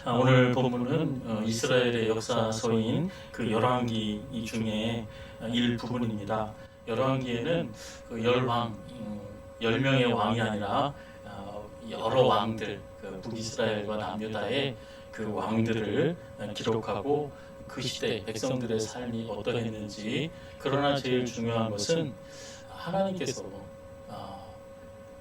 오늘 본문은 이스라엘의 역사서인 그 열왕기 중에 일부분입니다. 열왕기에는 그 열왕, 10명의 왕이 아니라 여러 왕들, 그 북이스라엘과 남유다의 그 왕들을 기록하고 그 시대 백성들의 삶이 어떠했는지, 그러나 제일 중요한 것은 하나님께서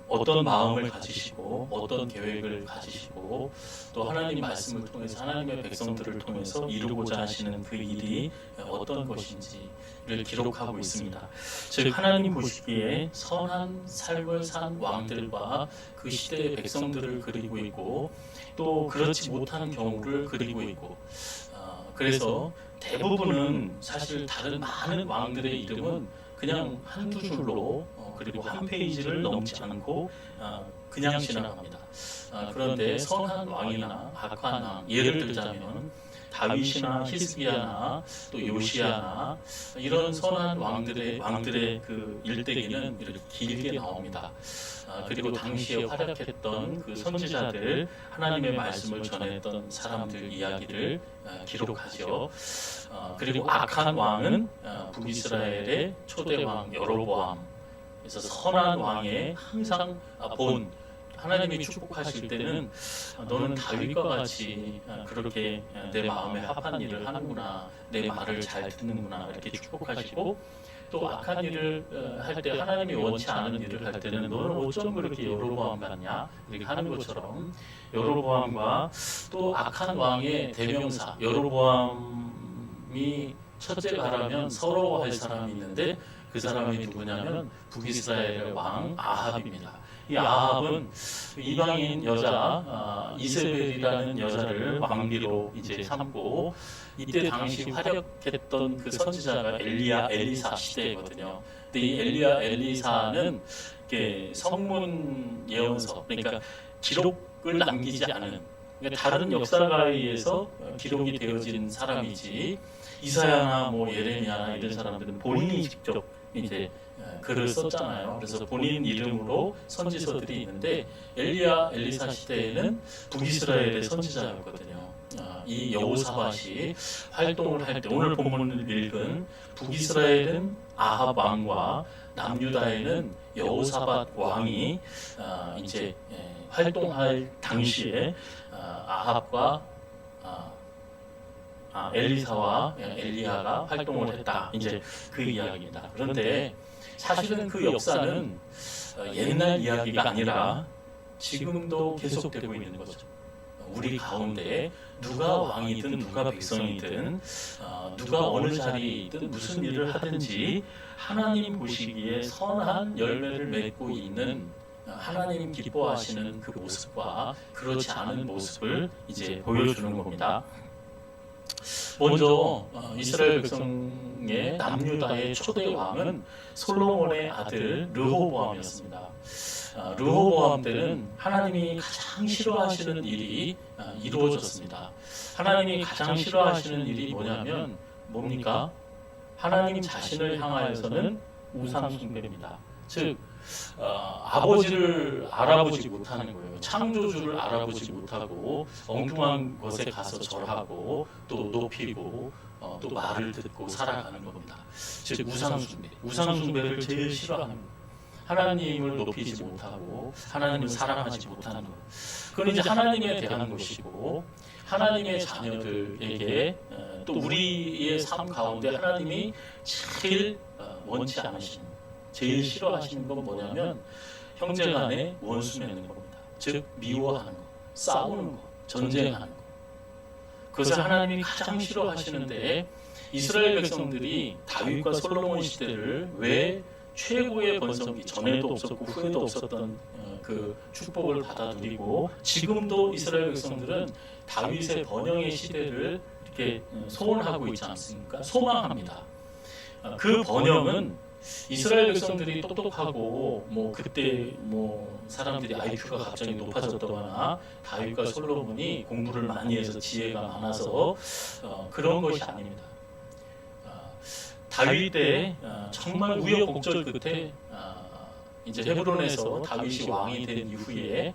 어떤 마음을 가지시고 어떤 계획을 가지시고 또 하나님 말씀을 통해서 하나님의 백성들을 통해서 이루고자 하시는 그 일이 어떤 것인지를 기록하고 있습니다. 즉 하나님 보시기에 선한 삶을 산 왕들과 그 시대의 백성들을 그리고 있고 또 그렇지 못한 경우를 그리고 있고, 그래서 대부분은 사실 다른 많은 왕들의 이름은 그냥 한두 줄로 그리고 한 페이지를 넘지 않고 그냥 지나갑니다. 그런데 선한 왕이나 악한 왕, 예를 들자면 다윗이나 히스기야나 또 요시야나 이런 선한 왕들의 그 일대기는 이렇게 길게 나옵니다. 그리고 당시에 활약했던 그 선지자들, 하나님의 말씀을 전했던 사람들 이야기를 기록하죠. 그리고 악한 왕은 북이스라엘의 초대 왕 여로보암. 그래서 선한 왕의 항상 본 하나님이 축복하실 때는 너는 다윗과 같이 그렇게 내 마음에 합한 일을 하는구나, 내 말을 잘 듣는구나 이렇게 축복하시고, 또 악한 일을 할 때 하나님이 원치 않은 일을 할 때는 너는 어쩜 그렇게 여로보암 같냐 이렇게 하는 것처럼, 여로보암과 또 악한 왕의 대명사, 여로보암이 첫째가라면 서러워할 사람이 있는데 그 사람이 누구냐면 북이스라엘의 왕 아합입니다. 이 아합은 이방인 여자 이세벨이라는 여자를 왕비로 이제 삼고, 이때 당시 활약했던 그 선지자가 엘리야 엘리사 시대거든요. 근데 이 엘리야 엘리사는 이렇게 성문 예언서, 그러니까 기록을 남기지 않은, 그러니까 다른 역사가에 의해서 기록이 되어진 사람이지, 이사야나 뭐 예레미야나 이런 사람들은 본인이 직접 이제 글을 썼잖아요. 그래서 본인 이름으로 선지서들이 있는데, 엘리야 엘리사 시대에는 북이스라엘의 선지자였거든요. 이 여호사밧이 활동을 할 때, 오늘 본문을 읽은 북이스라엘은 아합 왕과 남유다에는 여호사밧 왕이 이제 활동할 당시에 아합과 엘리사와 엘리야가 활동을 했다, 이제 그 이야기입니다. 그런데 사실은 그 역사는 옛날 이야기가 아니라 지금도 계속되고 있는 거죠. 우리 가운데 누가 왕이든 누가 백성이든 누가 어느 자리이든 무슨 일을 하든지 하나님 보시기에 선한 열매를 맺고 있는, 하나님 기뻐하시는 그 모습과 그렇지 않은 모습을 이제 보여주는 겁니다. 먼저 이스라엘 백성의 남유다의 초대 왕은 솔로몬의 아들 르호보암이었습니다. 르호보암 때는 하나님이 가장 싫어하시는 일이 이루어졌습니다. 하나님이 가장 싫어하시는 일이 뭐냐면 뭡니까? 하나님 자신을 향하여서는 우상 숭배입니다. 즉 아버지를 알아보지 못하는 거예요. 창조주를 알아보지 못하고 엉뚱한 것에 가서 절하고 또 높이고 또 말을 듣고 살아가는 겁니다. 즉 우상숭배, 우상숭배를 제일 싫어합니다. 하나님을 높이지 못하고 하나님을 사랑하지 못하는 것, 그건 이제 하나님에 대한 것이고, 하나님의 자녀들에게 또 우리의 삶 가운데 하나님이 제일 원치 않으시는, 제일 싫어하시는 건 뭐냐면 형제간에 원수 맺는 겁니다. 즉 미워하는 것, 싸우는 것, 전쟁하는 것. 그것을 하나님이 가장 싫어하시는데, 이스라엘 백성들이 다윗과 솔로몬 시대를 왜 최고의 번성기, 전에도 없었고 후에도 없었던 그 축복을 받아 누리고, 지금도 이스라엘 백성들은 다윗의 번영의 시대를 이렇게 소원하고 있지 않습니까? 소망합니다. 그 번영은 이스라엘 백성들이 똑똑하고 뭐 그때 뭐 사람들이 IQ가 갑자기 높아졌다거나 다윗과 솔로몬이 공부를 많이 해서 지혜가 많아서 그런 것이 아닙니다. 다윗 때 정말 우여곡절 끝에 이제 헤브론에서 다윗이 왕이 된 이후에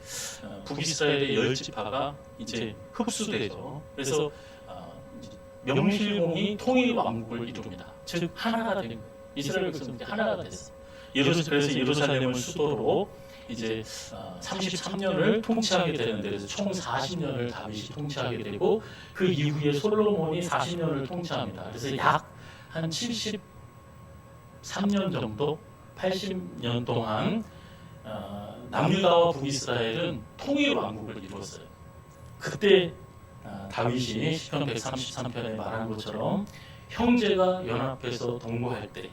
북이스라엘의 10지파가 이제 흡수되죠. 그래서 명실공히 통일 왕국을 이룹니다. 즉 하나가 된 거예요. 이스라엘 백성들이 하나가 됐어요. 그래서 예루살렘을 수도로 이제 33년을 통치하게 되는데, 그래서 총 40년을 다윗이 통치하게 되고 그 이후에 솔로몬이 40년을 통치합니다. 그래서 약 한 73년 정도, 80년 동안 남유다와 북이스라엘은 통일 왕국을 이루었어요. 그때 다윗이 시편 133편에 말한 것처럼 형제가 연합해서 동거할 때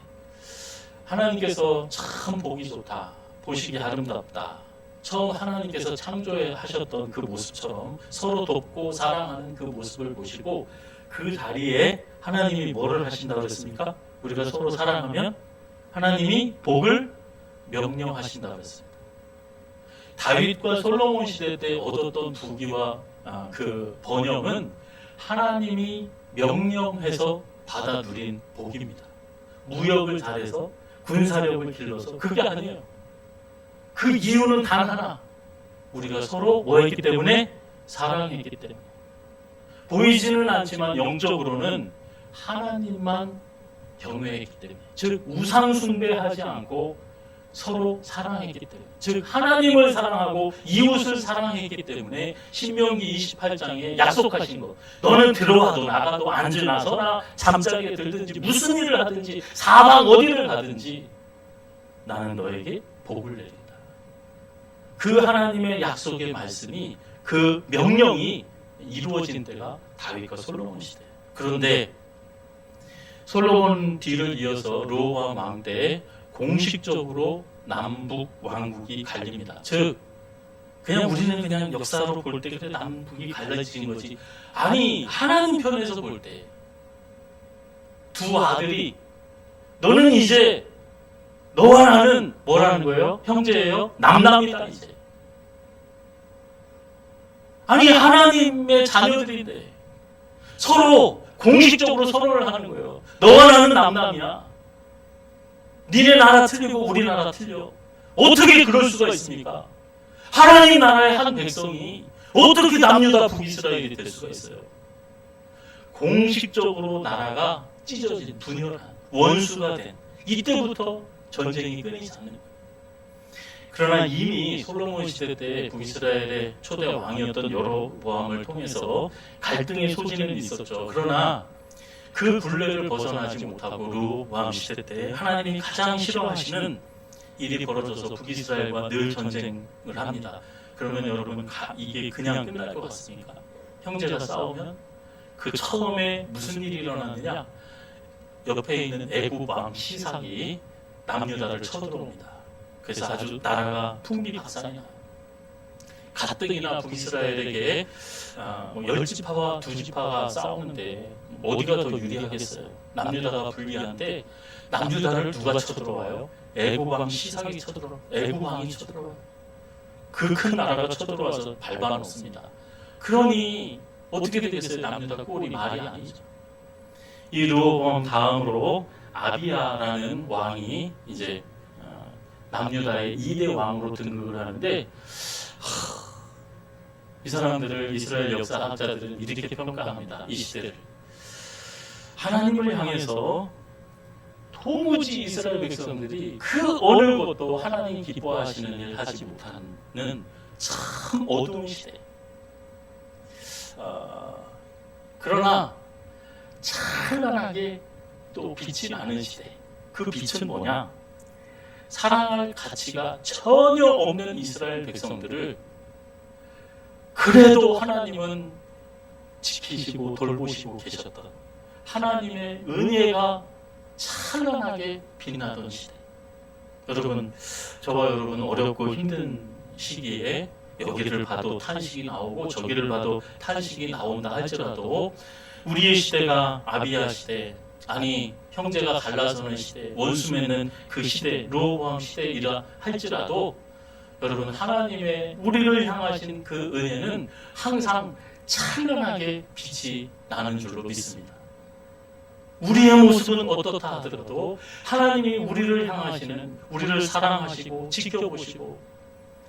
하나님께서 참 보기 좋다, 보시기 아름답다, 처음 하나님께서 창조하셨던 그 모습처럼 서로 돕고 사랑하는 그 모습을 보시고 그 자리에 하나님이 뭐를 하신다고 했습니까? 우리가 서로 사랑하면 하나님이 복을 명령하신다고 했습니다. 다윗과 솔로몬 시대 때 얻었던 부귀와 그 번영은 하나님이 명령해서 받아 누린 복입니다. 무역을 잘해서 군사력을 길러서 그게 아니에요. 그 이유는 단 하나, 우리가 서로 뭐했기 때문에? 사랑했기 때문에. 보이지는 않지만 영적으로는 하나님만 경외했기 때문에, 즉 우상 숭배하지 않고 서로 사랑했기 때문에, 즉 하나님을 사랑하고 이웃을 사랑했기 때문에 신명기 28장에 약속하신 것, 너는 들어와도 나가도 앉으나 서나 잠자리에 들든지 무슨 일을 하든지 사방 어디를 가든지 나는 너에게 복을 내린다. 그 하나님의 약속의 말씀이, 그 명령이 이루어진 때가 다윗과 솔로몬 시대. 그런데 솔로몬 뒤를 이어서 르호보암 왕 때 공식적으로 남북 왕국이 갈립니다. 즉 그냥 우리는 그냥 역사로 볼 때 그래 남북이 갈라지는 거지. 아니, 하나님 편에서 볼 때 두 아들이, 너는 이제 너와 나는 뭐라는 거예요? 형제예요? 남남이다 이제. 아니, 하나님의 자녀들인데 서로 공식적으로 선언을 하는 거예요. 너와 나는 남남이야. 니네 나라 틀리고 우리 나라 틀려. 어떻게 그럴 수가 있습니까? 하나님 나라의 한 백성이 어떻게 남유다 북이스라엘이 될 수가 있어요? 공식적으로 나라가 찢어진, 분열한, 원수가 된 이때부터 전쟁이 끊이지 않는 거예요. 그러나 이미 솔로몬 시대 때 북이스라엘의 초대 왕이었던 여로보암을 통해서 갈등의 소지는 있었죠. 그러나 그 굴레를 벗어나지 못하고 르호보암 시대 때 하나님이 가장 싫어하시는 일이 벌어져서 북이스라엘과 늘 전쟁을 합니다. 그러면 여러분, 이게 그냥 끝날 것 같습니까? 형제가 싸우면 그 처음에 무슨 일이 일어나느냐? 옆에 있는 애굽 왕 시삭이 남유다를 쳐들어옵니다. 그래서 아주 나라가 풍비박산이야. 가뜩이나 북이스라엘에게 10지파와 2지파가 싸우는데 어디가 더 유리하겠어요? 남유다가 불리한데 남유다를 누가 쳐들어와요? 애굽 왕 시삭이 쳐들어와요. 애굽 왕이 쳐들어와요. 그 큰 나라가 쳐들어와서 밟아놓습니다. 그러니 어떻게 되겠어요? 남유다 꼴이 말이 아니죠. 이 르호보암 다음으로 아비야라는 왕이 이제 남유다의 2대 왕으로 등극을 하는데, 이 사람들을, 이스라엘 역사학자들은 이렇게 평가합니다. 이 시대를 하나님을 향해서 도무지 이스라엘 백성들이 그 어느 것도 하나님 기뻐하시는 일 하지 못하는 참 어두운 시대. 그러나 찬란하게 또 빛이 나는 시대. 그 빛은 뭐냐? 사랑할 가치가 전혀 없는 이스라엘 백성들을 그래도 하나님은 지키시고 돌보시고 계셨던 하나님의 은혜가 찬란하게 빛나던 시대. 여러분, 저와 여러분 어렵고 힘든 시기에 여기를 봐도 탄식이 나오고 저기를 봐도 탄식이 나온다 할지라도 우리의 시대가 아비야 시대, 아니 형제가 갈라서는 시대, 원수 맺는 그 시대, 르호보암 시대이라 할지라도 여러분, 하나님의 우리를 향하신 그 은혜는 항상 찬란하게 빛이 나는 줄로 믿습니다. 우리의 모습은 어떻다 하더라도 하나님이 우리를 향하시는, 우리를 사랑하시고 지켜보시고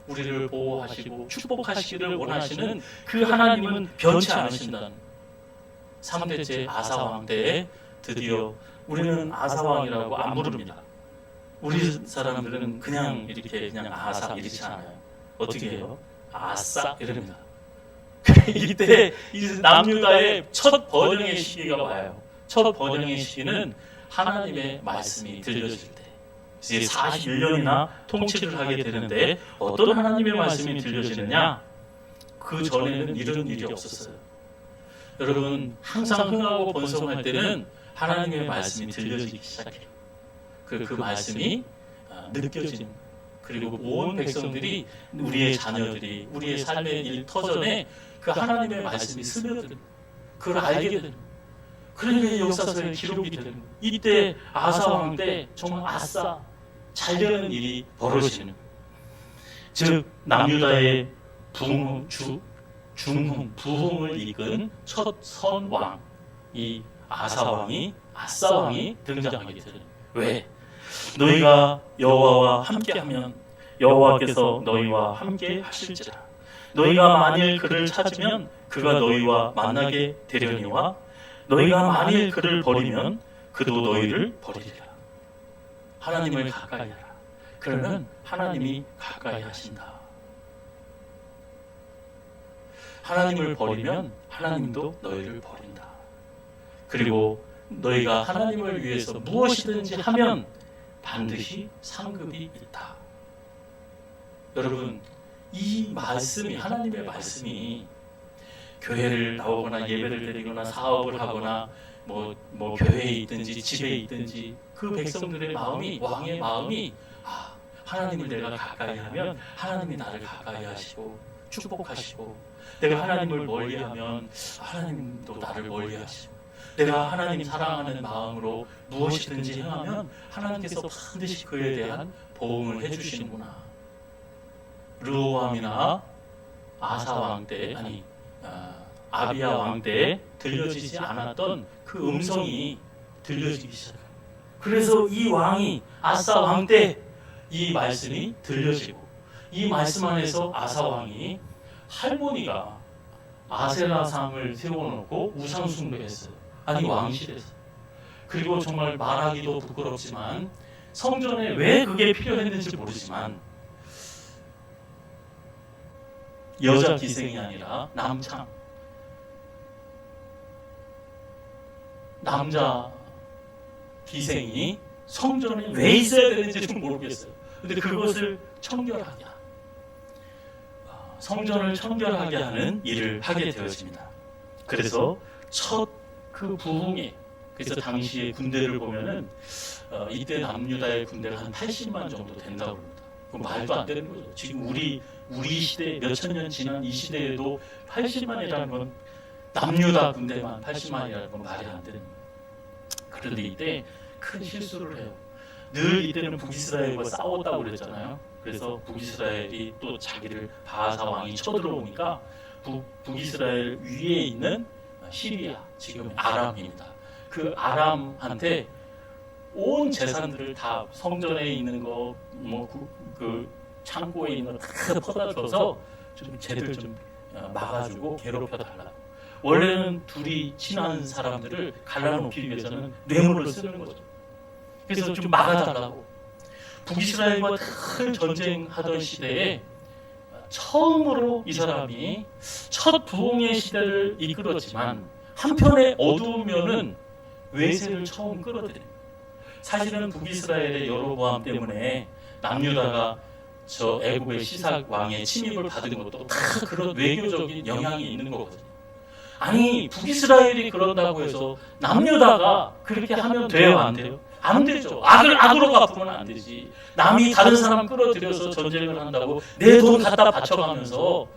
우리를 보호하시고 축복하시기를 원하시는 그 하나님은 변치 않으신다는 3대째 아사왕 때에 드디어 우리는 아사왕이라고 안 부릅니다. 우리 사람들은 그냥 이렇게 그냥 아사 이렇지 않아요. 어떻게 해요? 아싸 이럽니다. 이때 이 남유다의 첫 번영의 시기가 와요. 첫 번영의 시기는 하나님의 말씀이 들려질 때, 이제 41년이나 통치를 하게 되는데 어떤 하나님의 말씀이 들려지느냐? 그 전에는 이런 일이 없었어요. 여러분, 항상 흥하고 번성할 때는 하나님의 말씀이 들려지기 시작해요. 그 말씀이 느껴지는, 그리고 온 백성들이, 우리의 자녀들이, 우리의 삶의 일 터전에 그 하나님의 말씀이 스며드는, 그걸 알게 되는, 그러니까 역사서에 기록이 되는, 이때 아사왕 때 정말 아싸 잘 되는 일이 벌어지는, 즉 남유다의 중흥, 부흥을 이끈 첫 선왕, 이 아사왕이, 아싸왕이 등장하게 되는. 왜? 너희가 여호와와 함께하면 여호와께서 너희와 함께 하실지라. 너희가 만일 그를 찾으면 그가 너희와 만나게 되려니와 너희가 만일 그를 버리면 그도 너희를 버리리라. 하나님을 가까이 하라. 그러면 하나님이 가까이 하신다. 하나님을 버리면 하나님도 너희를 버린다. 그리고 너희가 하나님을 위해서 무엇이든지 하면 반드시 상급이 있다. 여러분, 이 말씀이, 하나님의 말씀이 교회를 나오거나 예배를 드리거나 사업을 하거나 뭐 교회에 있든지 집에 있든지 그 백성들의 마음이, 왕의 마음이, 하나님을 내가 가까이 하면 하나님이 나를 가까이 하시고 축복하시고, 내가 하나님을 멀리하면 하나님도 나를 멀리하시고, 내가 하나님 사랑하는 마음으로 무엇이든지 행하면 하나님께서 반드시 그에 대한 보응을 해주시는구나. 르호암이나 아사왕 때, 아비야 왕 때 들려지지 않았던 그 음성이 들려지기 시작합니다. 그래서 이 왕이, 아사 왕 때 이 말씀이 들려지고, 이 말씀 안에서 아사 왕이 할머니가 아세라상을 세워놓고 우상 숭배했어요. 아니, 왕실에서. 그리고 정말 말하기도 부끄럽지만 성전에 왜 그게 필요했는지 모르지만 여자 기생이 아니라 남자 기생이 성전에 왜 있어야 되는지 좀 모르겠어요. 근데 그것을 청결하게, 성전을 청결하게 하는 일을 하게 되었습니다. 그래서 첫 그 부흥에, 그래서 당시의 군대를 보면은 이때 남유다의 군대가 한 80만 정도 된다고 합니다. 그건 말도 안 되는 거죠. 지금 우리 시대 몇천 년 지난 이 시대에도 80만이라는 건, 남유다 군대만 80만이라는 건 말이 안 되는 거예요. 그런데 이때 큰 실수를 해요. 늘 이때는 북이스라엘과 싸웠다고 그랬잖아요. 그래서 북이스라엘이 또 자기를 바하사 왕이 쳐들어오니까 북이스라엘 위에 있는 시리아, 지금 아람입니다. 그 아람한테 온 재산들을 다, 성전에 있는 거, 그 창고에 있는 거 다 퍼다 줘서 좀 쟤들 좀 막아주고 괴롭혀달라고. 원래는 둘이 친한 사람들을 갈라놓기 위해서는 뇌물을 쓰는 거죠. 그래서 좀 막아달라고. 북이스라엘과 큰 전쟁하던 시대에 처음으로 이 사람이 첫 부흥의 시대를 이끌었지만 한편에 어두우면은 외세를 처음 끌어들입니다. 사실은 북이스라엘의 여로보암 때문에 남유다가 저 애굽의 시삭 왕의 침입을 받은 것도 다 그런 외교적인 영향이 있는 거거든요. 아니, 북이스라엘이 그런다고 해서 남유다가 그렇게 하면 돼요, 안 돼요? 안 되죠. 악으로 갚으면 안 되지. 남이 다른 사람 끌어들여서 전쟁을 한다고 내 돈 갖다 바쳐가면서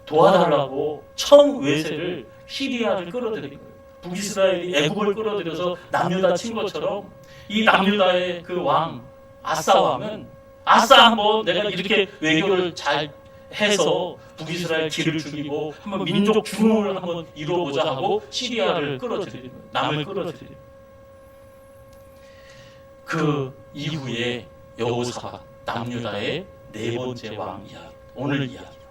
도와달라고 청외세를, 시리아를 끌어들인 거예요. 북이스라엘이 애굽을 끌어들여서 남유다 친 것처럼 이 남유다의 그 왕, 아싸 왕은, 아싸 한번 내가 이렇게 외교를 잘 해서 북이스라엘 길을 죽이고 한번 민족 중흥을 한번 이루어보자 하고 시리아를 끌어들이는 거예요. 남을 끌어들이는 거예요. 그 이후에 여호사밧 남유다의 네 번째 왕 이야기, 오늘 이야기다.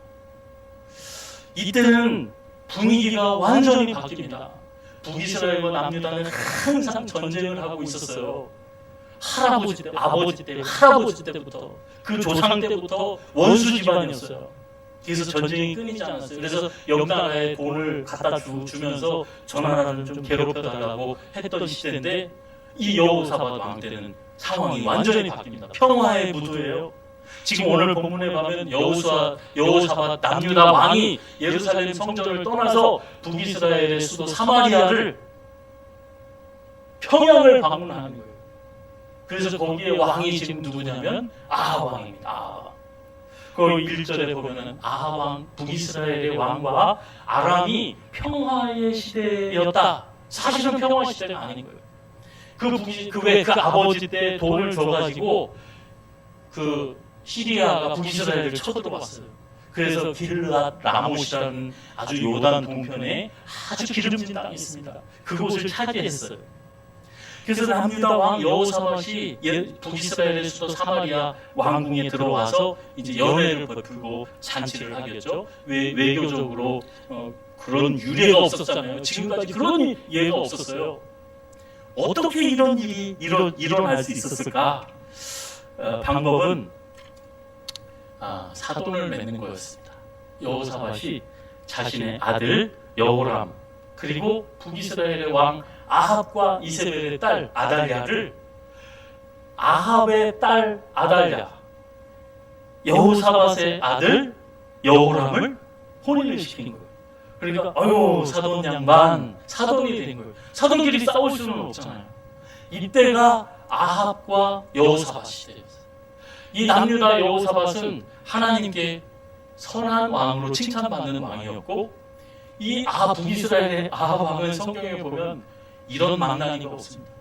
이때는 분위기가 완전히 바뀝니다. 북이스라엘과 남유다는 항상 전쟁을 하고 있었어요. 할아버지 때, 아버지 때, 할아버지 때부터, 그 조상 때부터 원수 집안이었어요. 그래서 전쟁이 끊이지 않았어요. 그래서 옆 나라에 돈을 갖다 주면서 저 나라를 좀 괴롭혀달라고 했던 시대인데, 이 여호사밧 왕 때는 상황이 완전히 바뀝니다. 평화의 무도예요. 지금 오늘 본문에 가면 여호사밧 남유다 왕이 예루살렘 성전을 떠나서 북이스라엘의 수도 사마리아를 평양을 방문하는 거예요. 그래서 거기에 왕이 지금 누구냐면 아합 왕입니다. 아합 왕. 그 1절에 보면은 아합 왕, 북이스라엘의 왕과 아람이 평화의 시대였다. 사실은 평화 시대가 아닌 거예요. 그 아버지 때 돈을 줘가지고 그 시리아가 북이스라엘을 쳐들어왔어요. 그래서 길르앗 라못이라는 아주 요단 동편에 아주 기름진 땅이 있습니다. 그곳을 차지했어요. 그래서 남유다 왕 여호사밧이 북이스라엘의 수도 사마리아 왕궁에 들어와서 이제 연회를 베풀고 잔치를 하겠죠. 외교적으로 그런 유례가 없었잖아요. 지금까지 그런 예가 없었어요. 어떻게 이런 일이 일어날 수 있었을까? 방법은 사돈을 맺는 거였습니다. 여호사밧이 자신의 아들 여호람, 그리고 북이스라엘의 왕 아합과 이세벨의 딸 아달랴를, 아합의 딸 아달랴, 여호사밧의 아들 여호람을 혼인을 시킨 거예요. 그러니까 사돈 양반, 사돈이 된 거예요. 사돈끼리 싸울 수는 없잖아요. 이때가 아합과 여호사밧 시대였어요. 이 남유다 여호사밧은 하나님께 선한 왕으로 칭찬받는 왕이었고, 이 북이스라엘의 아합 왕은 성경에 보면 이런 망나니가 없습니다.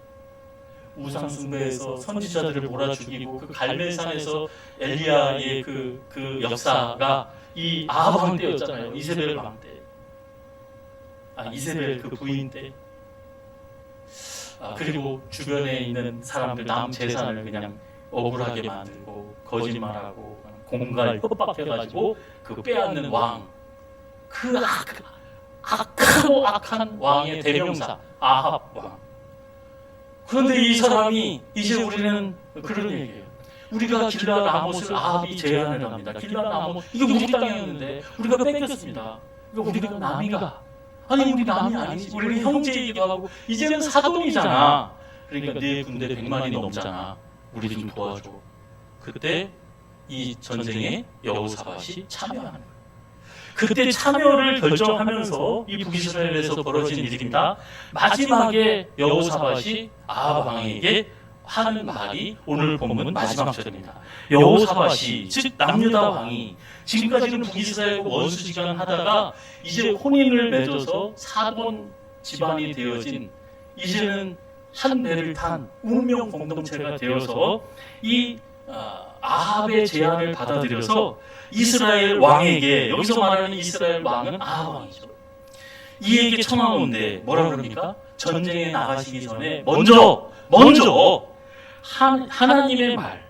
우상 숭배에서 선지자들을 몰아 죽이고 그 갈멜산에서 엘리야의 그 역사가 이 아합 왕 때였잖아요. 이세벨 왕 때. 이세벨 그 부인 때. 그리고 주변에 있는 사람들 남 재산을 그냥 억울하게 만들고 거짓말하고 공갈 협박해가지고 그 빼앗는 왕, 그 악하고 악한 왕의 대명사 아합 왕. 그런데 이 사람이 이제 우리는 그런 얘기예요. 우리가 길라 라못을 아합이 제한을 합니다. 길라 라못 이게 우리 땅이었는데 우리가 뺏겼습니다. 우리가 남이가 우리 남이 아니지. 우리는 형제이기도 하고 이제는 사돈이잖아. 그러니까 네 군대 100만이 넘잖아. 우리 좀 도와줘. 그때 이 전쟁에 여호사밧이 참여하는 거예요. 그때 참여를 결정하면서 이 북이스라엘에서 벌어진 일입니다. 마지막에 여호사밧이 아합 왕에게 하는 말이 오늘 본문 마지막 절입니다. 여호사밧이, 즉 남유다 왕이 지금까지는 북이스라엘과 원수지간 하다가 이제 혼인을 맺어서 사돈 집안이 되어진, 이제는 한 배를 탄 운명 공동체가 되어서 이 아합의 제안을 받아들여서 이스라엘 왕에게, 여기서 말하는 이스라엘 왕은 아합 왕이죠. 이에게 청하건대 뭐라 그럽니까? 전쟁에 나가시기 전에 먼저 하나님의 말,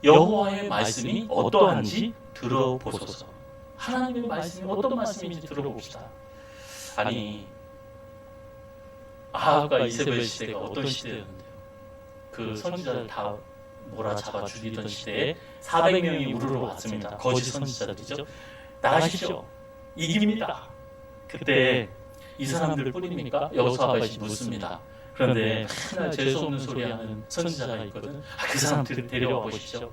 여호와의 말씀이 어떠한지 들어보소서. 하나님의 말씀이 어떤 말씀인지 들어봅시다. 아합과 이세벨 시대가 어떤 시대였는데요? 그 선지자를 다 몰아잡아 죽이던 시대에 400명이 우르르 왔습니다. 거짓 선지자들이죠. 나가십시오. 이깁니다. 그때 이 사람들 뿐입니까? 여호사밧이 묻습니다. 그런데 맨날 재수없는 소리 하는 선지자가 있거든. 그 사람들을 데려와 보십시오.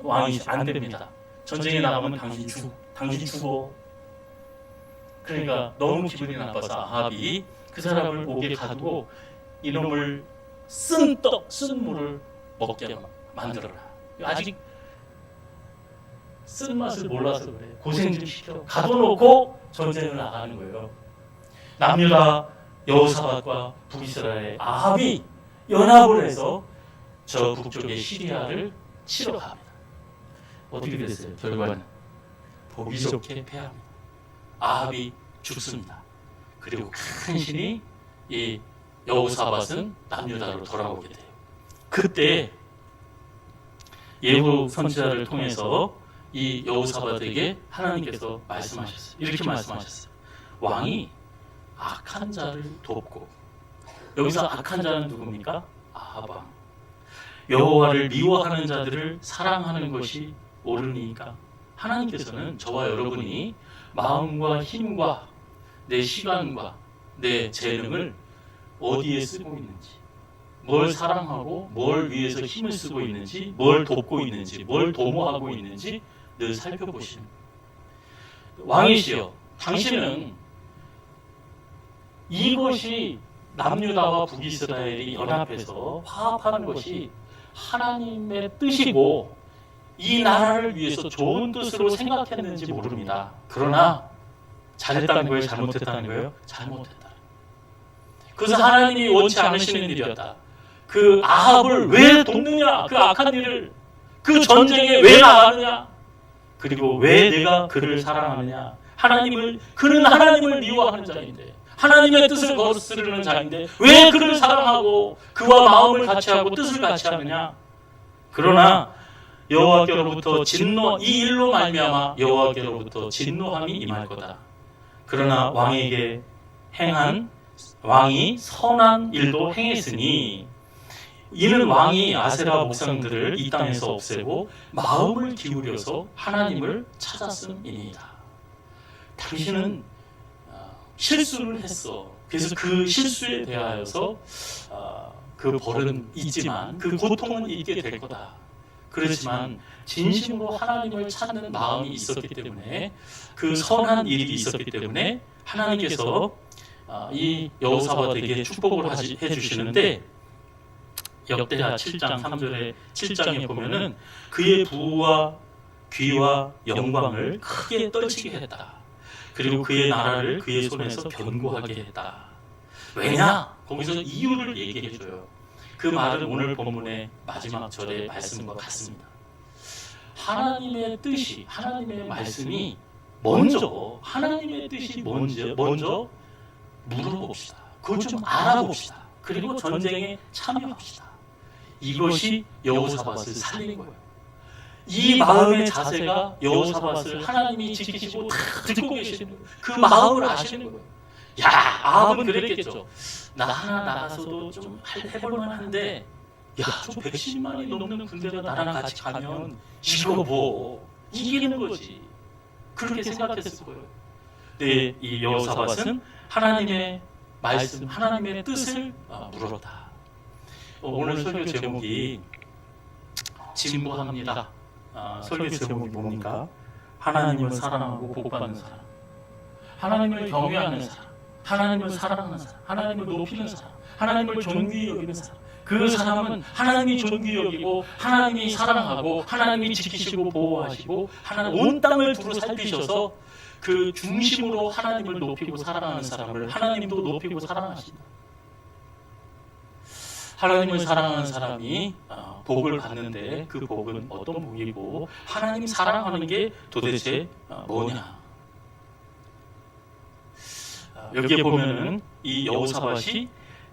왕이 안 됩니다. 전쟁에 나가면 당신 죽어. 그러니까 너무 기분이 나빠서 아합이 그 사람을 옥에 가두고 이놈을 쓴 물을 먹게 만들어라. 아직 쓴맛을 몰라서 그래. 고생 좀 시켜. 가둬놓고 전쟁을 나가는 거예요. 남유다 여호사밧과 북이스라엘 아합이 연합을 해서 저 북쪽의 시리아를 치러 갑니다. 어떻게 됐어요? 결과는 보기 좋게 패합니다. 아합이 죽습니다. 그리고 큰 신이 이 여호사밧은 남유다로 돌아오게 돼요. 그때 예후 선지자를 통해서 이 여호사밧에게 하나님께서 말씀하셨어요. 이렇게 말씀하셨어요. 왕이 악한 자를 돕고, 여기서 악한 자는 누굽니까? 아합 왕. 여호와를 미워하는 자들을 사랑하는 것이 옳으니까. 하나님께서는 저와 여러분이 마음과 힘과 내 시간과 내 재능을 어디에 쓰고 있는지, 뭘 사랑하고 뭘 위해서 힘을 쓰고 있는지, 뭘 돕고 있는지, 뭘 도모하고 있는지 늘 살펴보시는 거예요. 왕이시여, 당신은 이것이 남유다와 북이스라엘이 연합해서 화합하는 것이 하나님의 뜻이고 이 나라를 위해서 좋은 뜻으로 생각했는지 모릅니다. 그러나 잘했다는 거예요? 잘못했다는 거예요? 잘못했다. 그래서 하나님이 원치 않으시는 일이었다. 그 아합을 왜 돕느냐? 그 악한 일을, 그 전쟁에 왜 나가느냐? 그리고 왜 내가 그를 사랑하느냐? 그는 하나님을 미워하는 자인데, 하나님의 뜻을 거스르는 자인데 왜 그를 사랑하고 그와 마음을 같이 하고 뜻을 같이 하느냐? 그러나 여호와께로부터 진노, 이 일로 말미암아 여호와께로부터 진노함이 임할 거다. 그러나 왕이 선한 일도 행했으니 이는 왕이 아세라 목상들을 이 땅에서 없애고 마음을 기울여서 하나님을 찾았음이니이다. 당신은 실수를 했어. 그래서 그 실수에 대하여서 그 벌은 있지만 그 고통은 있게 될 거다. 그렇지만 진심으로 하나님을 찾는 마음이 있었기 때문에, 그 선한 일이 있었기 때문에 하나님께서 이 여호사밧에게 축복을 해주시는데, 역대하 7장 3절에 7장에 보면은 그의 부와 귀와 영광을 크게 떨치게 했다. 그리고 그의 나라를 그의 손에서 견고하게 했다. 왜냐? 거기서 이유를 얘기해줘요. 그 말은 오늘 본문의 마지막 절의 말씀과 같습니다. 하나님의 뜻이, 하나님의 말씀이 먼저, 하나님의 뜻이 먼저 물어봅시다. 그걸 좀 알아봅시다. 그리고 전쟁에 참여합시다. 이것이 여호사밧을 살린 거예요. 이 마음의 자세가 여호사밧을 하나님이 지키시고 다 듣고 계시는 거예요. 그 마음을 아시는 거예요. 야, 아합은 그랬겠죠. 나 하나 나가서도 좀 해볼만 한데, 야, 저 110만이 넘는 군대가 나랑 같이 가면 이거 뭐 이기는 거지. 그렇게 생각했을 거예요. 네, 이 여호사밧은 하나님의 말씀, 하나님의 뜻을 물었다. 오늘 설교 제목이 진보합니다. 설교 제목이 뭡니까? 하나님을 사랑하고 복받는 사람, 하나님을 경외하는 사람, 하나님을 사랑하는 사람, 하나님을 높이는 사람, 하나님을 존귀히 여기는 사람. 그 사람은 하나님이 존귀히 여기고 하나님이 사랑하고 하나님이 지키시고 보호하시고 하나님 온 땅을 두루 살피셔서 그 중심으로 하나님을 높이고 사랑하는 사람을 하나님도 높이고 사랑하신다. 하나님을 사랑하는 사람이 복을 받는데, 그 복은 어떤 복이고 하나님 사랑하는 게 도대체 뭐냐? 여기에 보면은 이 여호사밧이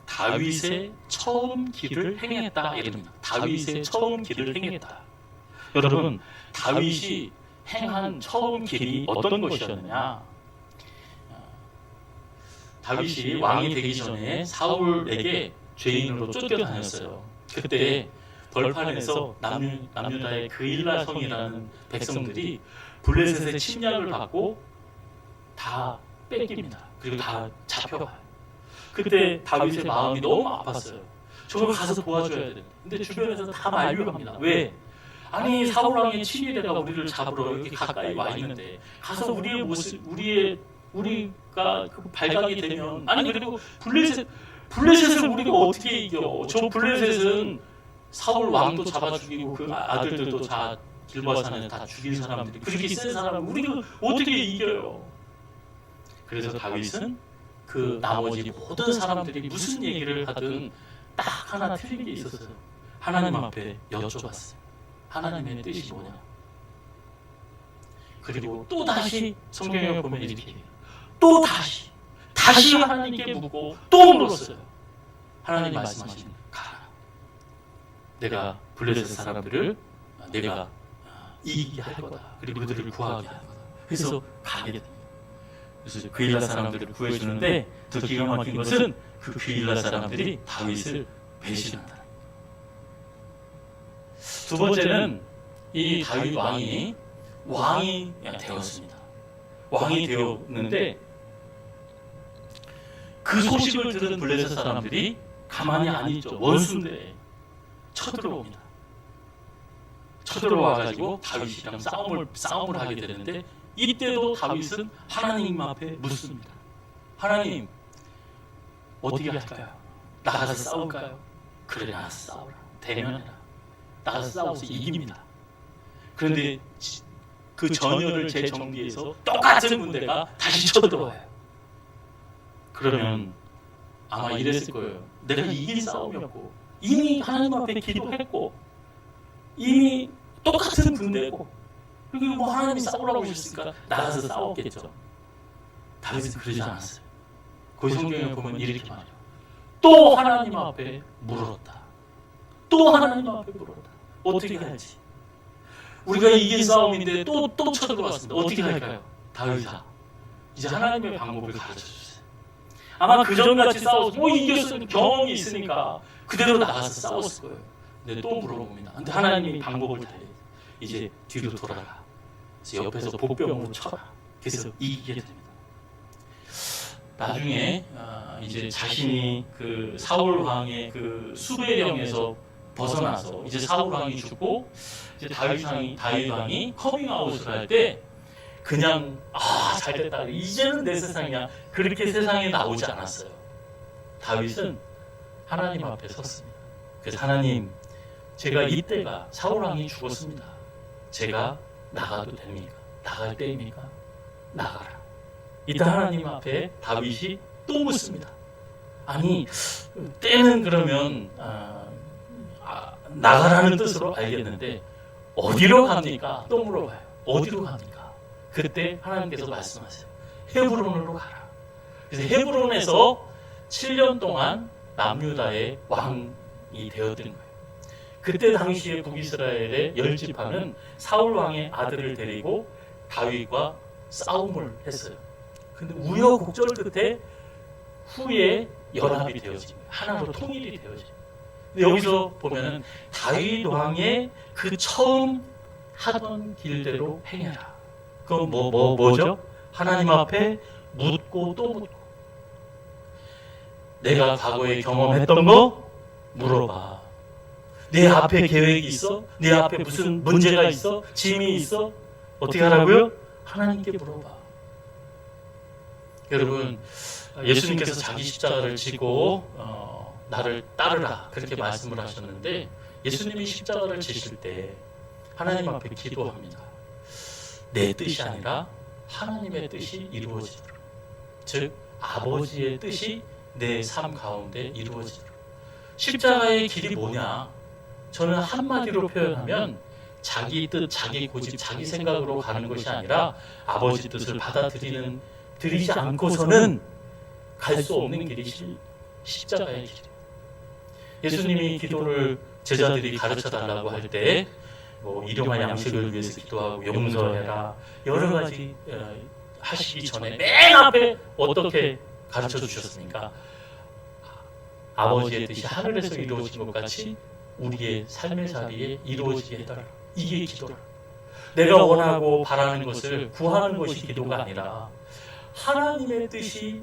다윗의 처음 길을 행했다 이럽니다. 다윗의 처음 길을 행했다. 여러분, 다윗이 행한 처음 길이 어떤 것이었느냐? 다윗이 왕이 되기 전에 사울에게 죄인으로 쫓겨다녔어요. 그때 벌판에서 남유다의 그일라 성이라는 백성들이 블레셋의 침략을 받고 다 뺏깁니다. 그리고 다 잡혀가요. 그때 다윗의 마음이 너무 아팠어요. 저걸 가서 도와줘야 되는데, 근데 주변에서 다 만류합니다. 왜? 아니, 사울왕의 친위대가 우리를 잡으러 이렇게 가까이 와 있는데 가서 우리의 모습, 우리가 그 발각이 되면, 아니 그리고 블레셋을 우리가 어떻게 이겨? 저 블레셋은 사울 왕도 잡아 죽이고 그 아들들도 다 길바산에 다 죽인 사람들이, 그렇게 센 사람을 우리가 어떻게 이겨요? 그래서 다윗은 그 나머지 모든 사람들이 무슨 얘기를 하든 딱 하나 틀린 게 있었어요. 하나님 앞에 여쭤봤어요. 하나님의 뜻이 뭐냐? 그리고 또 다시 성경에 보면 이렇게 해요. 또 다시 하나님께 묻고 또 물었어요. 하나님 말씀하시는 가라. 내가 블레셋 사람들을 내가 이기게 할 거다. 그리고 그들을 구하게 할 거다. 그래서 가게 됩니다. 그래서 그일라 사람들을 구해주는데 더 기가 막힌 것은 그 그일라 사람들이 다윗을 배신한다. 두 번째는 이 다윗 왕이 되었습니다. 왕이 되었는데 그 소식을 들은 블레셋 사람들이 가만히 안 있죠. 원수인데 쳐들어옵니다. 쳐들어와가지고 다윗이랑 싸움을 하게 되는데 이때도 다윗은 하나님 앞에 묻습니다. 하나님, 어떻게 할까요? 나가서 싸울까요? 그래, 나가서 싸우라. 대면해라. 나가서 싸워서 이깁니다. 그런데 그 전열을 재정비해서 똑같은 군대가 다시 쳐들어와요. 그러면 아마 이랬을 거예요. 내가 이긴 싸움이었고 이미 하나님 앞에 기도했고 이미 똑같은 군대고 그리고 뭐 하나님이 싸우라고 하셨으니까 나가서 싸웠겠죠. 다윗은 그러지 않았어요. 그 성경에 보면 이렇게 말해요. 또 하나님 앞에 물었다. 또 하나님 앞에 물었다. 어떻게 할지. 우리가 이긴 싸움인데 또 쳐들어왔습니다. 어떻게 할까요? 다윗아, 이제 하나님의 방법을 가르쳐주세요. 아마 그전같이 싸워서 이겼을 경험이 있으니까 그대로 나가서 싸웠을 거예요. 근데 또 물어봅니다. 근데 하나님이 방법을 달리 이제 뒤로 돌아가. 그래서 옆에서 보병으로 쳐라. 그래서 이기게 됩니다. 나중에 이제 자신이 그 사울 왕의 그 수배령에서 벗어나서 이제 사울 왕이 죽고 이제 다윗 왕이 커밍아웃을 할 때 그냥 잘됐다. 이제는 내 세상이야. 그렇게 세상에 나오지 않았어요. 다윗은 하나님 앞에 섰습니다. 그래서 하나님, 제가 이때가 사울 왕이 죽었습니다. 제가 나가도 됩니까? 나갈 때입니까? 나가라. 이때 하나님 앞에 다윗이 또 묻습니다. 아니, 때는 그러면 나가라는 뜻으로 알겠는데 어디로 갑니까? 또 물어봐요. 어디로 갑니까? 그때 하나님께서 말씀하세요. 헤브론으로 가라. 그래서 헤브론에서 7년 동안 남유다의 왕이 되었던 거예요. 그때 당시에 북이스라엘의 10지파는 사울 왕의 아들을 데리고 다윗과 싸움을 했어요. 근데 우여곡절 끝에 후에 연합이 되어집니다. 하나로 통일이 되어집니다. 근데 여기서 보면은 다윗 왕의 그 처음 하던 길대로 행해라. 그건 뭐죠? 하나님 앞에 묻고 또 묻고. 내가 과거에 경험했던 거 물어봐. 내 앞에 계획이 있어? 내 앞에 무슨 문제가 있어? 짐이 있어? 어떻게 하라고요? 하나님께 물어봐. 여러분, 예수님께서 자기 십자가를 지고 나를 따르라 그렇게 말씀을 하셨는데 예수님이 십자가를 지실 때 하나님 앞에 기도합니다. 내 뜻이 아니라 하나님의 뜻이 이루어지도록, 즉 아버지의 뜻이 내 삶 가운데 이루어지도록. 십자가의 길이 뭐냐? 저는 한마디로 표현하면 자기 뜻, 자기 고집, 자기 생각으로 가는 것이 아니라 아버지 뜻을 받아들이지 않고서는 갈 수 없는 길이 십자가의 길이에요. 예수님이 기도를 제자들이 가르쳐 달라고 할 때 일용할 양식을 위해서 기도하고 용서해라 여러 가지 하시기 전에 맨 앞에 어떻게 가르쳐 주셨습니까? 아버지의 뜻이 하늘에서 이루어진 것 같이 우리의 삶의 자리에 이루어지게 해달라. 이게 기도라. 내가 원하고 바라는 것을 구하는 것이 기도가 아니라 하나님의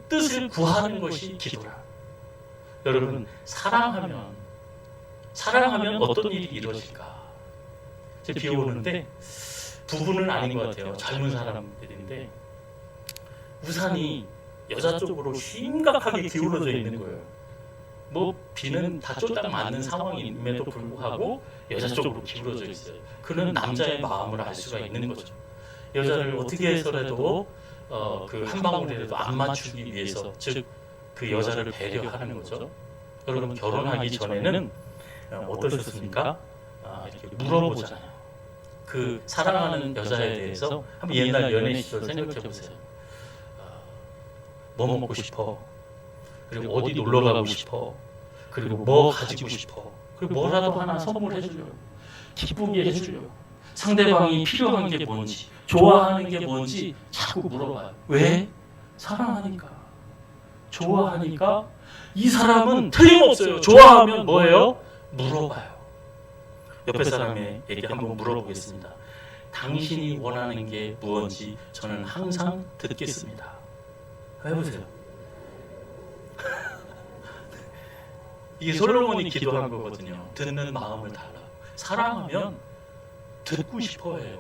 뜻을 구하는 것이 기도라. 여러분, 사랑하면 어떤 일이 이루어질까? 제 비 오는데 부부는 아닌 것 같아요. 젊은 사람들인데 우산이 여자 쪽으로 심각하게 기울어져 있는 거예요. 비는 다 쫄딱 맞는 상황임에도 불구하고 여자 쪽으로 기울어져 있어요. 그는 남자의 마음을 알 수가 있는 거죠. 여자를 어떻게 해서라도 그 한 방울이라도 안 맞추기 위해서, 즉 그 여자를 배려하는 거죠. 여러분, 결혼하기 전에는 어떠셨습니까? 이렇게 물어보잖아요. 그 사랑하는 여자에 대해서 한번 옛날 연애 시절 생각해 보세요. 뭐 먹고 싶어? 그리고 어디 놀러 가고 싶어? 그리고 뭐 가지고 싶어? 그리고 뭐라도 하나 선물해 주려고, 기쁘게 해주려고, 상대방이 필요한 게 뭔지, 좋아하는 게 뭔지 자꾸 물어봐요. 왜? 사랑하니까. 좋아하니까. 이 사람은 틀림없어요. 좋아하면 뭐예요? 물어봐요. 옆에 사람에게 한번 물어보겠습니다. 당신이 원하는 게 무엇인지 저는 항상 듣겠습니다. 해보세요. 이게 솔로몬이 기도한 거거든요. 듣는 마음을 달라. 사랑하면 듣고 싶어해요.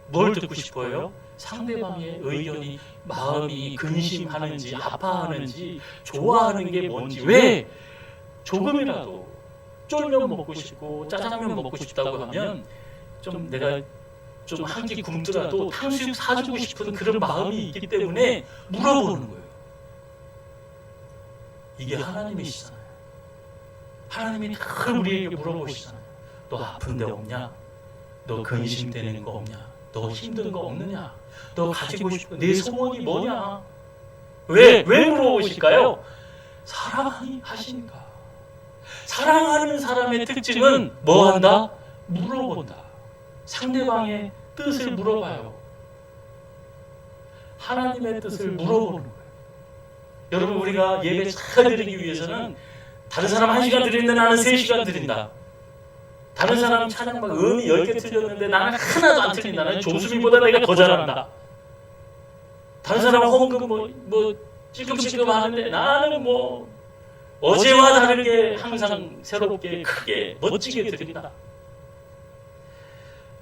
뭘 듣고 싶어요? 상대방의 의견이, 마음이 근심하는지 아파하는지 좋아하는 게 뭔지. 왜? 조금이라도 쫄면 먹고 싶고 짜장면 먹고 싶다고 하면 좀 내가 좀 한 끼 굶더라도 탕수육 사주고 싶은 그런 마음이 있기 때문에 물어보는 거예요. 이게 하나님이시잖아요. 하나님이 늘 우리에게 물어보시잖아요. 너 아픈 데 없냐? 너 근심되는 거 없냐? 너 힘든 거 없느냐? 너 가지고 싶은 내 소원이 뭐냐? 왜 물어보실까요? 사랑하시니까. 사랑하는 사람의 특징은 뭐 한다? 물어본다. 상대방의 뜻을 물어봐요. 하나님의 뜻을 물어보는 거예요. 여러분, 우리가 예배 잘 드리기 위해서는 다른 사람 1시간 드리는데 나는 3시간 드린다. 다른 사람 찬양 막 음이 10개 틀렸는데 나는 하나도 안 틀린다. 나는 조수미보다 내가 더 잘한다. 다른 사람은 헌금 뭐 찔끔찔끔 하는데 나는 뭐 어제와 다르게 항상 새롭게 크게 멋지게 드린다.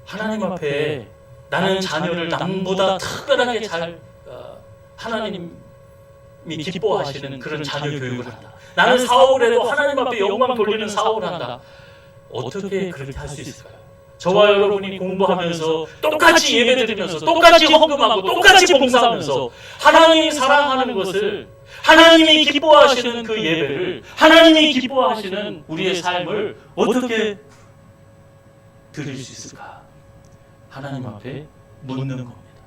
하나님 앞에 나는 자녀를 남보다 특별하게 잘 하나님이 기뻐하시는 그런 자녀 교육을 한다. 나는 사업을 해도 하나님 앞에 영광 돌리는 사업을 한다. 어떻게 그렇게 할 수 있을까요? 저와 여러분이 공부하면서 똑같이 예배드리면서 똑같이 헌금하고 똑같이 봉사하면서 하나님이 사랑하는 것을, 하나님이 기뻐하시는 그 예배를, 하나님이 기뻐하시는 우리의 삶을 어떻게 드릴 수 있을까? 하나님 앞에 묻는 겁니다.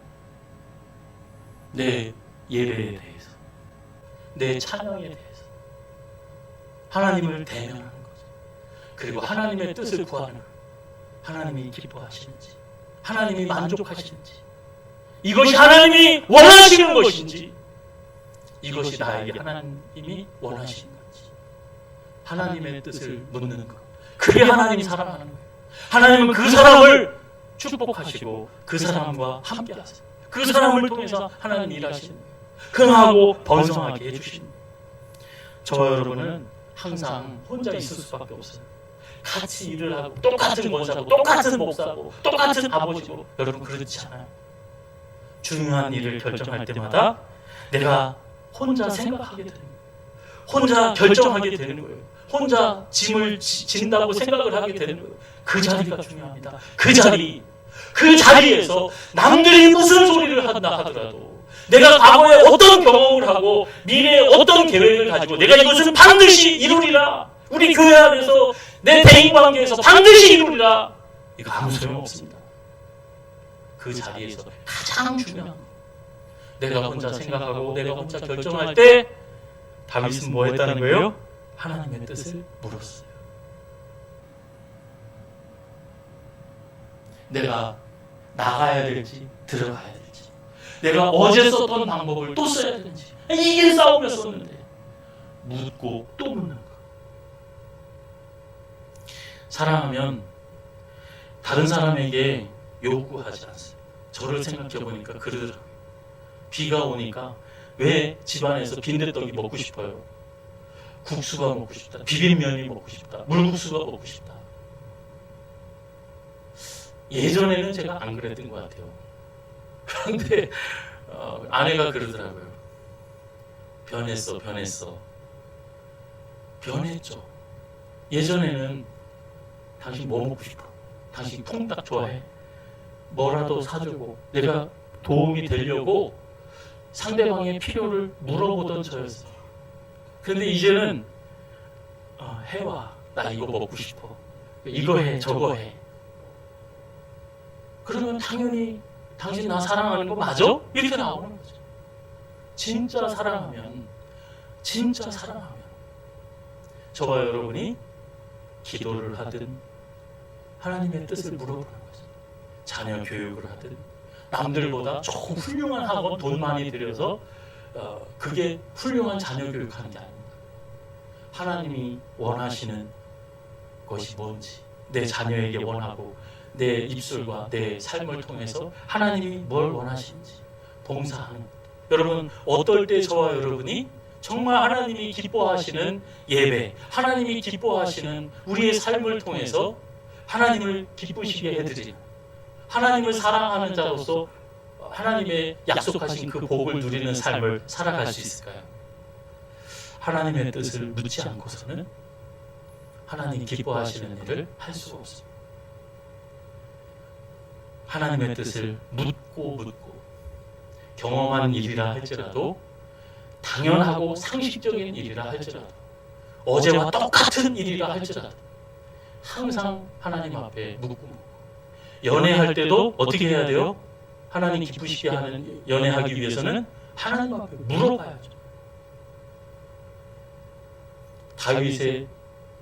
내 예배에 대해서, 내 찬양에 대해서 하나님을 대면하는 거죠. 그리고 하나님의 뜻을 구하는 거예요. 하나님이 기뻐하시는지, 하나님이 만족하시는지, 이것이 하나님이 원하시는 것인지, 이것이 나에게 하나님이 원하시는 건지, 하나님의 뜻을 묻는 것. 그게 하나님이 사랑하는 거예요. 하나님은 그 사람을 축복하시고 그 사람과 함께 하세요. 그 사람을 통해서 하나님이 일하시는 거예요. 흥하고 번성하게 해주시는 거예요. 저와 여러분은 항상 혼자 있을 수밖에 없어요. 같이 일을 하고 똑같은 원사고 똑같은 목사고 똑같은 아버지고, 여러분 그렇지 않아요. 중요한 일을 결정할 때마다 내가 혼자 생각하게 되는 거예요. 혼자 결정하게 되는 거예요. 혼자 짐을 진다고 생각을 하게 되는 거예요. 그 자리가 중요합니다. 그 자리에서 남들이 무슨 소리를 한다 하더라도, 내가 과거에 어떤 경험을 하고 미래에 어떤 계획을 가지고 내가 이것을 반드시 이루리라, 우리 교회 안에서 내 대인관계에서 반드시 이루리라, 이거 아무 소용없습니다. 그 자리에서 가장 중요한, 내가 혼자 생각하고 내가 혼자 결정할 때 다윗은 뭐 했다는 거예요? 하나님의 뜻을 물었어요. 내가 나가야 될지 들어가야 될지, 내가 어제 썼던 방법을 또 써야 되는지, 이길 싸움을 썼는데 묻고 또 묻는 거. 사랑하면 다른 사람에게 요구하지 않습니다. 저를 생각해 보니까 그러더라고요. 비가 오니까 왜 집안에서 빈대떡이 먹고 싶어요? 국수가 먹고 싶다, 비빔면이 먹고 싶다, 물국수가 먹고 싶다. 예전에는 제가 안 그랬던 것 같아요. 그런데 아내가 그러더라고요. 변했어. 변했죠. 예전에는 당신 뭐 먹고 싶어? 당신 통닭 좋아해? 뭐라도 사주고 내가 도움이 되려고 상대방의 필요를 물어보던 저였어요. 그런데 이제는 해와, 나 이거 먹고 싶어, 이거 해, 저거 해. 그러면 당연히 당신 나 사랑하는 거 맞아? 이렇게 나오는 거죠. 진짜 사랑하면 저와 여러분이 기도를 하든 하나님의 뜻을 물어보는 거죠. 자녀 교육을 하든 남들보다 조금 훌륭한 학원 돈 많이 들여서 그게 훌륭한 자녀 교육하는 게 아닙니다. 하나님이 원하시는 것이 뭔지, 내 자녀에게 원하고 내 입술과 내 삶을 통해서 하나님이 뭘 원하시는지 봉사하는 것. 여러분, 어떨 때 저와 여러분이 정말 하나님이 기뻐하시는 예배, 하나님이 기뻐하시는 우리의 삶을 통해서 하나님을 기쁘시게 해드리는, 하나님을 사랑하는 자로서 하나님의 약속하신 그 복을 누리는 삶을 살아갈 수 있을까요? 하나님의 뜻을 묻지 않고서는 하나님 기뻐하시는 일을 할 수가 없습니다. 하나님의 뜻을 묻고 경험한 일이라 할지라도, 당연하고 상식적인 일이라 할지라도, 어제와 똑같은 일이라 할지라도 항상 하나님 앞에 묻고, 연애할 때도 어떻게 해야 돼요? 하나님 기쁘시게 하는 연애하기 위해서는 하나님 앞에 물어봐야죠. 다윗의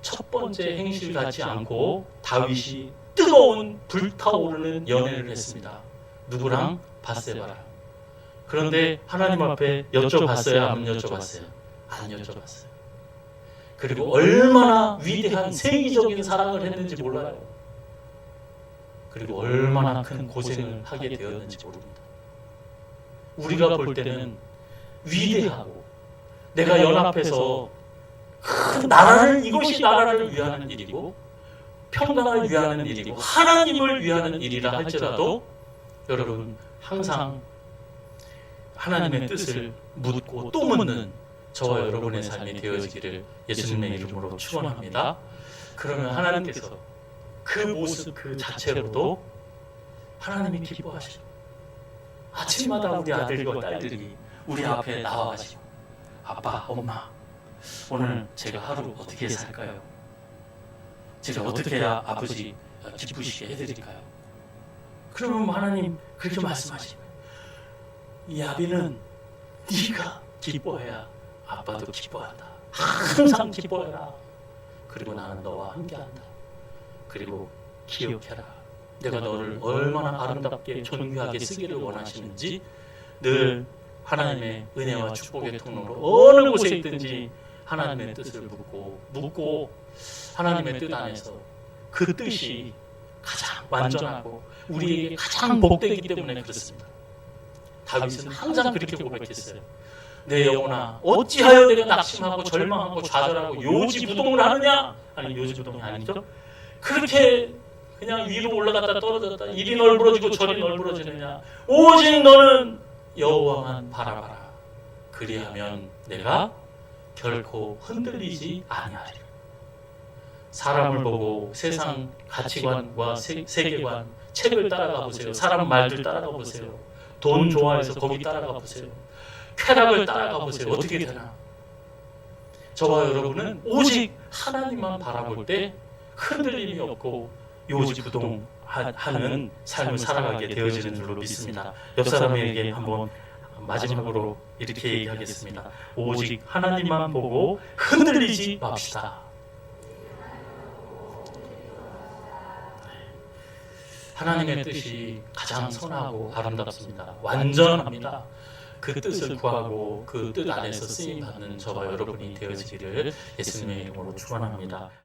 첫 번째 행실 같지 않고 다윗이 뜨거운 불타오르는 연애를 했습니다. 누구랑? 밧세바랑. 그런데 하나님 앞에 여쭤봤어요? 안 여쭤봤어요? 안 여쭤봤어요. 그리고 얼마나 위대한 세계적인 사랑을 했는지 몰라요. 그리고 얼마나 큰 고생을 하게 되었는지 모릅니다. 우리가 볼 때는 위대하고 내가 연합해서 큰 나라를, 이것이 나라를 위하는 일이고 평강을 위하는 일이고 하나님을 위하는 일이라 할지라도, 여러분, 항상 하나님의 뜻을 묻고 또 묻는 저와 여러분의 삶이 되어지기를 예수님의 이름으로 축원합니다. 그러면 하나님께서 그 모습 그 자체로도 하나님이 기뻐하시고, 아침마다 우리 아들과 딸들이 우리 앞에 나와가지고, 아빠, 엄마, 오늘 제가 하루 어떻게 살까요? 제가 어떻게 해야 아버지 기쁘시게 해드릴까요? 그러면 하나님 그렇게 말씀하시면, 이 아비는 네가 기뻐해야 아빠도 기뻐한다. 항상 기뻐해라. 그리고 나는 너와 함께한다. 그리고 기억해라. 내가 너를 얼마나 아름답게 존귀하게 쓰기를 원하시는지 늘 하나님의 은혜와 축복의 통로로 어느 곳에 있든지 하나님의 뜻을 묻고 하나님의 뜻 안에서 그 뜻이 가장 완전하고 우리에게 가장 복되기 때문에 그렇습니다. 다윗은 항상 그렇게 고백했어요. 내 영혼아, 어찌하여 내가 낙심하고 절망하고 좌절하고 요지부동을 하느냐? 아니, 요지부동이 아니죠. 그렇게 그냥 위로 올라갔다 떨어졌다 이리 널브러지고 저리 널브러지느냐? 오직 너는 여호와만 바라봐라. 그리하면 내가 결코 흔들리지 아니하리라. 사람을 보고 세상 가치관과 세계관, 책을 따라가 보세요. 사람 말들 따라가 보세요. 돈 좋아해서 거기 따라가 보세요. 쾌락을 따라가 보세요. 어떻게 되나? 저와 여러분은 오직 하나님만 바라볼 때 흔들림이 없고 요지부동하는 삶을 살아가게 되어지는 줄로 믿습니다. 옆 사람에게 한번 마지막으로 이렇게 얘기하겠습니다. 오직 하나님만 보고 흔들리지 맙시다. 하나님의 뜻이 가장 선하고 아름답습니다. 완전합니다. 그 뜻을 구하고 그 뜻 안에서 쓰임받는 저와 여러분이 되어지기를 예수님의 이름으로 축원합니다.